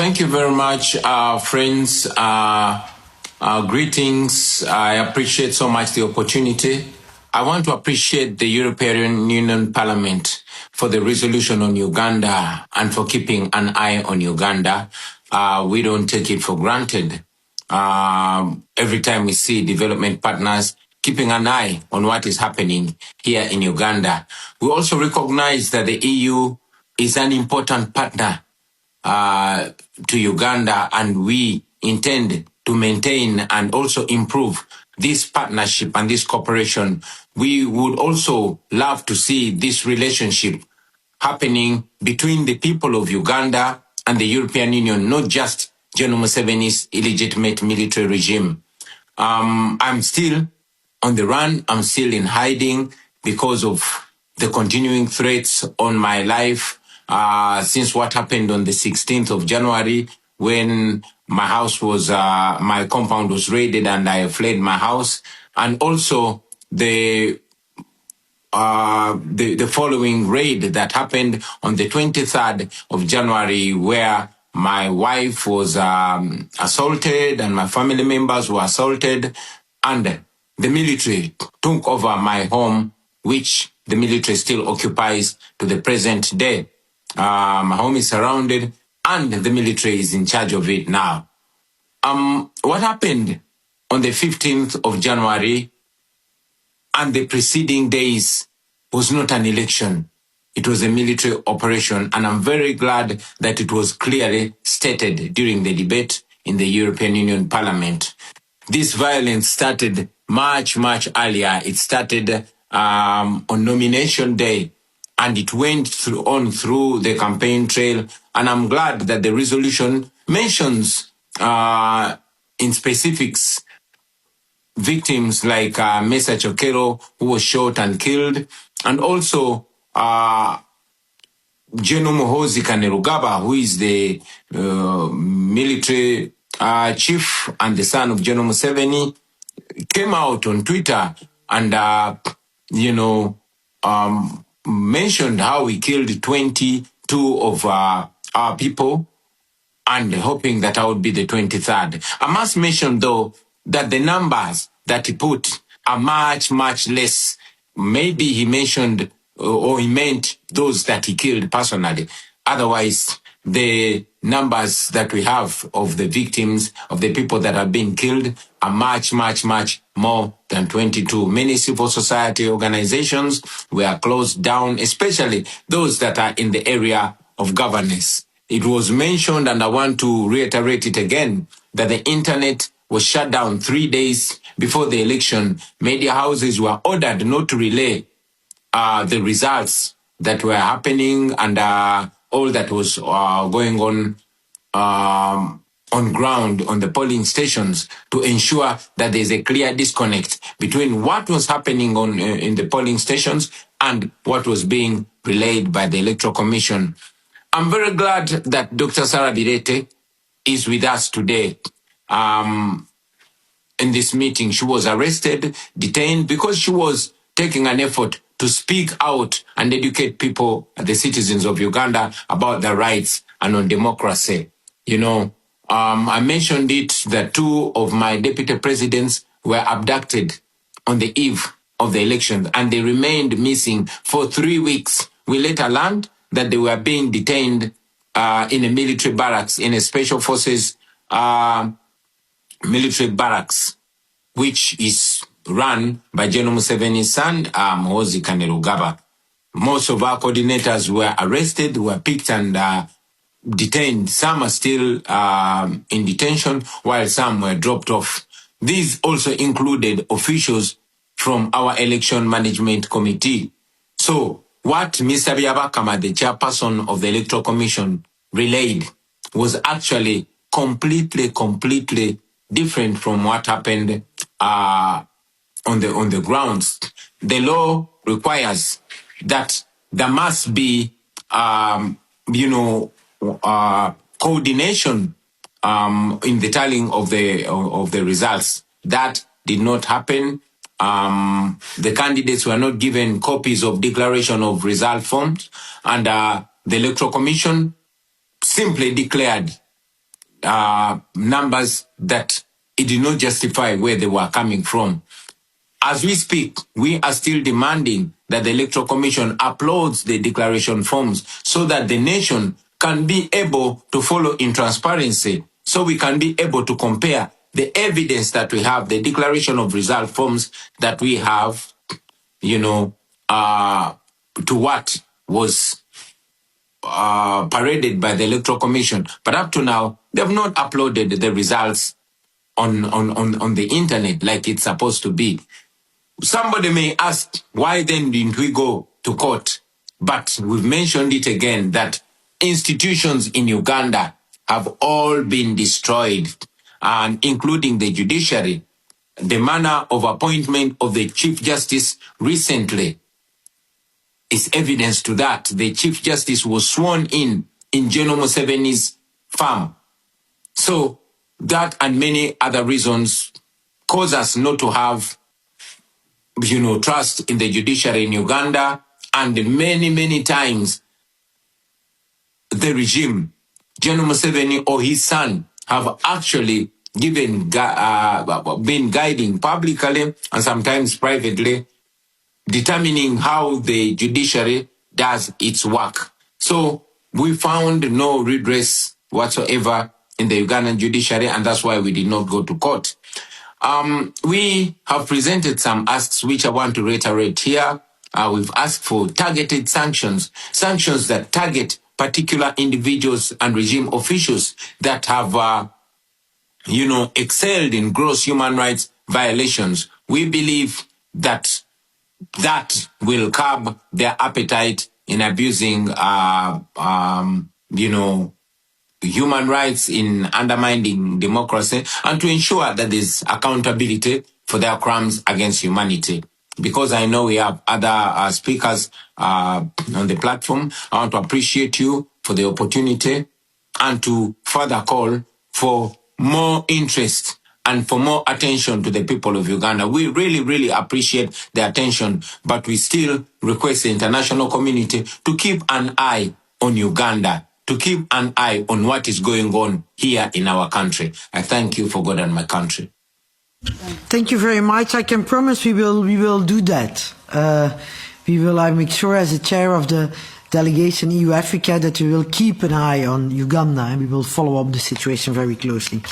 Thank you very much, friends. Greetings. I appreciate so much the opportunity. I want to appreciate the European Union Parliament for the resolution on Uganda and for keeping an eye on Uganda. We don't take it for granted. Every time we see development partners keeping an eye on what is happening here in Uganda. We also recognize that the EU is an important partner to Uganda, and we intend to maintain and also improve this partnership and this cooperation. We would also love to see this relationship happening between the people of Uganda and the European Union, not just General Museveni's illegitimate military regime. I'm still on the run. I'm still in hiding because of the continuing threats on my life since what happened on the 16th of January when my house was, my compound was raided and I fled my house. And also the following raid that happened on the 23rd of January where my wife was assaulted and my family members were assaulted, and the military took over my home, which the military still occupies to the present day. My home is surrounded and the military is in charge of it now. What happened on the 15th of January and the preceding days was not an election. It was a military operation, and I'm very glad that it was clearly stated during the debate in the European Union Parliament. This violence started much earlier. It started on nomination day, and it went through the campaign trail. And I'm glad that the resolution mentions in specifics victims like Mesa Chokero, who was shot and killed, and also General Muhoozi Kainerugaba, who is the military chief and the son of General Museveni, came out on Twitter and, mentioned how he killed 22 of our people, and hoping that I would be the 23rd. I must mention, though, that the numbers that he put are much less. Maybe he mentioned or he meant those that he killed personally. Otherwise, the numbers that we have of the victims, of the people that have been killed, are much more than 22. Many civil society organizations were closed down, especially those that are in the area of governance. It was mentioned, and I want to reiterate it again, that the internet was shut down 3 days before the election. Media houses were ordered not to relay the results that were happening and all that was going on ground on the polling stations, to ensure that there's a clear disconnect between what was happening in the polling stations and what was being relayed by the Electoral Commission. I'm very glad that Dr. Sarah Birete is with us today. In this meeting, she was arrested, detained, because she was taking an effort to speak out and educate people, the citizens of Uganda, about their rights and on democracy. I mentioned it that 2 of my deputy presidents were abducted on the eve of the election, and they remained missing for 3 weeks. We later learned that they were being detained in a military barracks, in a special forces military barracks, which is run by General Museveni's son, Muhoozi Kainerugaba. Most of our coordinators were arrested, were picked and detained. Some are still in detention, while some were dropped off. These also included officials from our election management committee. So what Mr. Byabakama, the chairperson of the Electoral Commission, relayed was actually completely different from what happened on the grounds. The law requires that there must be coordination in the tallying of the results. That did not happen. The candidates were not given copies of declaration of result forms, and the Electoral Commission simply declared numbers that it did not justify where they were coming from. As we speak, we are still demanding that the Electoral Commission uploads the declaration forms so that the nation can be able to follow in transparency, so we can be able to compare the evidence that we have, the declaration of result forms that we have, to what was paraded by the Electoral Commission. But up to now, they have not uploaded the results on the internet like it's supposed to be. Somebody may ask, why then didn't we go to court? But we've mentioned it again that institutions in Uganda have all been destroyed, and including the judiciary. The manner of appointment of the Chief Justice recently is evidence to that. The Chief Justice was sworn in General Museveni's farm. So that and many other reasons cause us not to have trust in the judiciary in Uganda, and many times the regime, General Museveni or his son, have actually been guiding publicly and sometimes privately, determining how the judiciary does its work. So we found no redress whatsoever in the Ugandan judiciary, and that's why we did not go to court. We have presented some asks which I want to reiterate here. We've asked for targeted sanctions that target particular individuals and regime officials that have, excelled in gross human rights violations. We believe that will curb their appetite in abusing, human rights, in undermining democracy, and to ensure that there's accountability for their crimes against humanity. Because I know we have other speakers on the platform, I want to appreciate you for the opportunity and to further call for more interest and for more attention to the people of Uganda. We really appreciate the attention, but we still request the international community to keep an eye on Uganda, to keep an eye on what is going on here in our country. I thank you for God and my country. Thank you very much. I can promise we will do that. I make sure as a chair of the delegation EU Africa that we will keep an eye on Uganda and we will follow up the situation very closely.